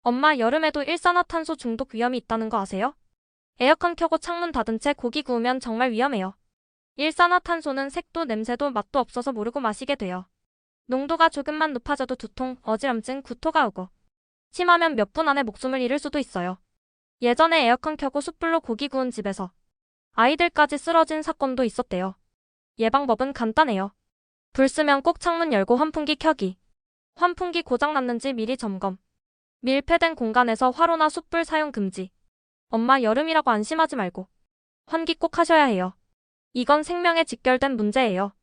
엄마, 여름에도 일산화탄소 중독 위험이 있다는 거 아세요? 에어컨 켜고 창문 닫은 채 고기 구우면 정말 위험해요. 일산화탄소는 색도 냄새도 맛도 없어서 모르고 마시게 돼요. 농도가 조금만 높아져도 두통, 어지럼증, 구토가 오고 심하면 몇 분 안에 목숨을 잃을 수도 있어요. 예전에 에어컨 켜고 숯불로 고기 구운 집에서 아이들까지 쓰러진 사건도 있었대요. 예방법은 간단해요. 불 쓰면 꼭 창문 열고 환풍기 켜기. 환풍기 고장 났는지 미리 점검. 밀폐된 공간에서 화로나 숯불 사용 금지. 엄마, 여름이라고 안심하지 말고 환기 꼭 하셔야 해요. 이건 생명에 직결된 문제예요.